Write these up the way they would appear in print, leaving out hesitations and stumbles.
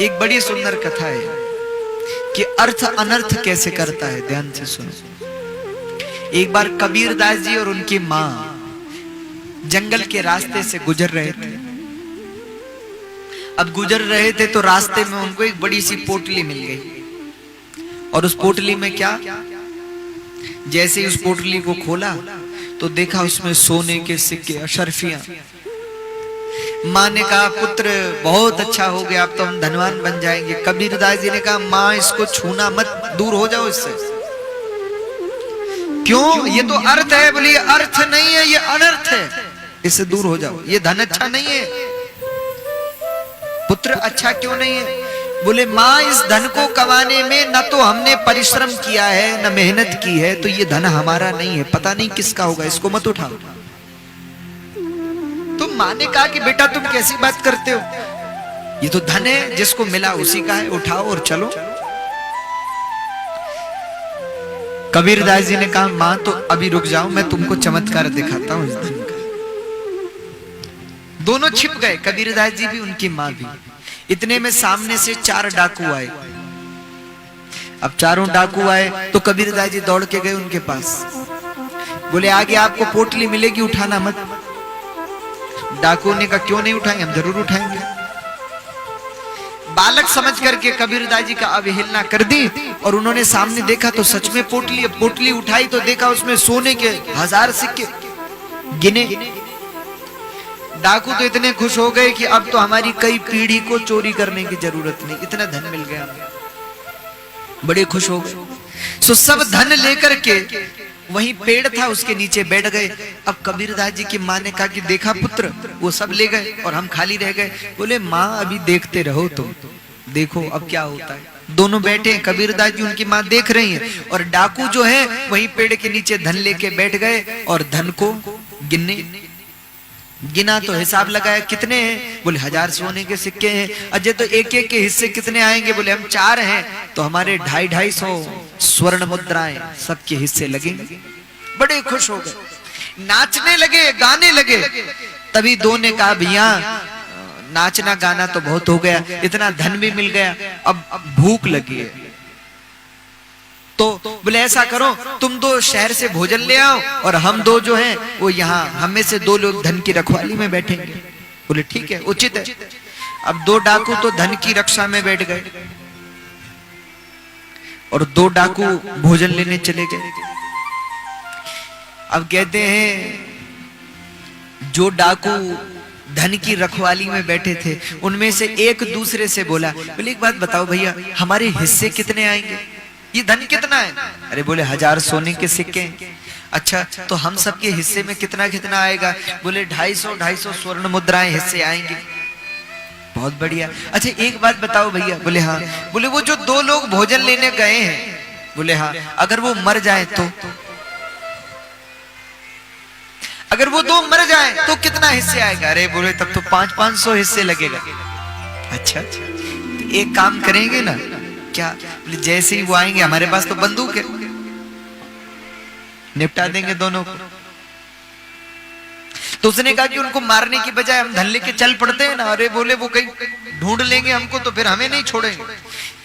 एक बड़ी सुंदर कथा है कि अर्थ अनर्थ कैसे करता है। ध्यान से सुनो। एक बार कबीर दास जी और उनकी मां जंगल के रास्ते से गुजर रहे थे। अब गुजर रहे थे तो रास्ते में उनको एक बड़ी सी पोटली मिल गई, और उस पोटली में क्या, जैसे ही उस पोटली को खोला तो देखा उसमें सोने के सिक्के, अशर्फियां। माँ ने कहा पुत्र बहुत अच्छा हो गया, अब तो हम धनवान बन जाएंगे। कबीरदास जी ने कहा माँ इसको छूना मत, दूर हो जाओ इससे। क्यों? ये तो अर्थ है। बोले ये अर्थ नहीं है, ये अनर्थ है, इससे दूर हो जाओ। ये धन अच्छा नहीं है। पुत्र अच्छा क्यों नहीं है? बोले माँ इस धन को कमाने में न तो हमने परिश्रम किया है न मेहनत की है, तो ये धन हमारा नहीं है, पता नहीं किसका होगा, इसको मत उठाओ। तो माँ ने कहा कि बेटा तुम कैसी बात करते हो, ये तो धन है, जिसको मिला उसी का है, उठाओ और चलो। कबीरदास जी ने कहा माँ तो अभी रुक जाओ, मैं तुमको चमत्कार दिखाता हूं इस धन का। दोनों छिप गए, कबीरदास जी भी उनकी माँ भी। इतने में सामने से 4 डाकू आए। अब चारों डाकू आए तो कबीरदास जी दौड़ के गए उनके पास। बोले आगे आपको पोटली मिलेगी, उठाना मत। डाकू ने कहा क्यों नहीं उठाएंगे, हम जरूर उठाएंगे। बालक समझ करके कबीरदास जी का अवहेलना कर दी, और उन्होंने सामने देखा तो सच में पोटली। पोटली उठाई तो देखा उसमें सोने के 1000 सिक्के गिने। डाकू तो इतने खुश हो गए कि अब तो हमारी कई पीढ़ी को चोरी करने की जरूरत नहीं, इतना धन मिल गया। बड़े खुश हो गए। सो सब धन लेकर के वहीं पेड़ था उसके नीचे बैठ गए। अब कबीरदास जी की माँ ने कहा कि देखा पुत्र, वो सब ले गए और हम खाली रह गए। बोले माँ अभी देखते रहो, तुम देखो अब क्या होता है। दोनों बैठे, कबीरदास जी उनकी माँ देख रही है, और डाकू जो है वहीं पेड़ के नीचे धन लेके बैठ गए और धन को गिनने। गिना तो हिसाब लगाया कितने हैं, बोले 1000 सोने के सिक्के हैं। अजय तो एक एक के हिस्से कितने आएंगे, बोले हम 4 हैं तो हमारे 250 स्वर्ण मुद्राएं सबके हिस्से लगेंगे। बड़े खुश हो गए, नाचने लगे, गाने लगे। तभी दो ने कहा भैया नाचना गाना तो बहुत हो गया, इतना धन भी मिल गया, अब भूख लगी है। तो बोले ऐसा करो तुम 2 शहर से भोजन ले आओ, और हम 2 जो हैं वो यहाँ, हम में से 2 लोग धन की रखवाली में बैठेंगे। बोले ठीक है, उचित है। अब 2 डाकू तो धन की रक्षा में बैठ गए, और 2 डाकू भोजन लेने चले गए। अब कहते हैं जो डाकू धन की रखवाली में बैठे थे उनमें से एक दूसरे से बोला, बोले एक बात बताओ भैया, हमारे हिस्से कितने आएंगे, ये धन कितना है? अरे बोले 1000 सोने के सिक्के। अच्छा तो हम सबके हिस्से में कितना कितना आएगा? बोले 250 स्वर्ण मुद्राएं हिस्से आएंगे। बहुत बढ़िया। अच्छा एक बात बताओ भैया। बोले हाँ। बोले वो जो 2 लोग भोजन लेने गए हैं, बोले हाँ, अगर वो मर जाए तो? अगर वो 2 मर जाए तो कितना हिस्से आएगा? अरे बोले तब तो 500 हिस्से लगेगा। अच्छा तो एक काम करेंगे ना, क्या? जैसे ही वो आएंगे, हमारे पास तो बंदूक है, निपटा देंगे दोनों को। तो उसने कहा कि उनको मारने की बजाय हम धन लेके चल पड़ते हैं ना। अरे बोले वो कहीं ढूंढ लेंगे हमको तो फिर हमें नहीं छोड़ेंगे,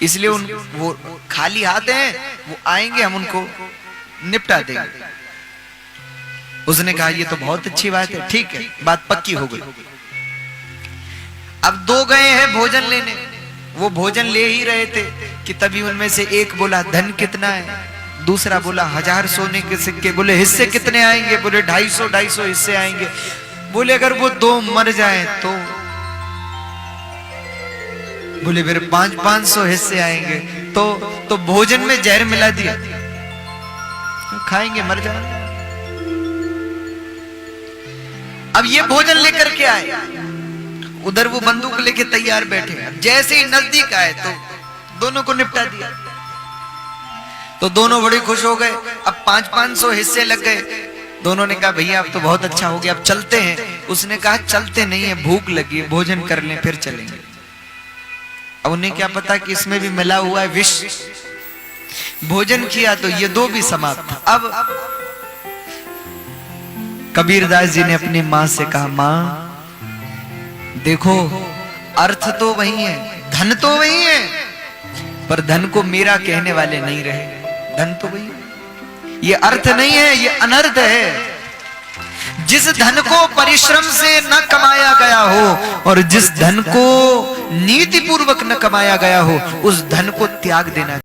इसलिए वो खाली हाथ हैं, वो आएंगे हम उनको निपटा देंगे। उसने कहा ये तो बहुत अच्छी बात है, ठीक है, बात पक्की हो गई। अब 2 गए हैं भोजन लेने, वो भोजन ले ही रहे थे कि तभी उनमें से एक बोला धन कितना है, दूसरा बोला 1000 सोने के सिक्के। बोले हिस्से कितने आएंगे? बोले 250 हिस्से आएंगे। बोले अगर वो 2 मर जाए तो? बोले फिर 500 हिस्से आएंगे। तो भोजन में जहर मिला दिया, खाएंगे मर जाएंगे। अब ये भोजन लेकर के आए, उधर वो बंदूक लेके तैयार बैठे। जैसे ही नजदीक आए तो दोनों को निपटा दिया। तो दोनों बड़े खुश हो गए। अब 500 हिस्से लग गए। दोनों ने कहा भैया अब तो बहुत अच्छा हो गया, अब चलते हैं। उसने कहा चलते नहीं है, भूख लगी है, भोजन कर लें फिर चलेंगे। अब उन्हें क्या पता कि इसमें भी मिला हुआ है विष। भोजन किया तो ये 2 भी समाप्त था। अब कबीरदास जी ने अपनी मां से कहा मां देखो अर्थ तो वही है, धन तो वही है, पर धन को मेरा कहने वाले नहीं रहे। धन तो वही है, ये अर्थ नहीं है, ये अनर्थ है। जिस धन को परिश्रम से न कमाया गया हो और जिस धन को नीति पूर्वक न कमाया गया हो, उस धन को त्याग देना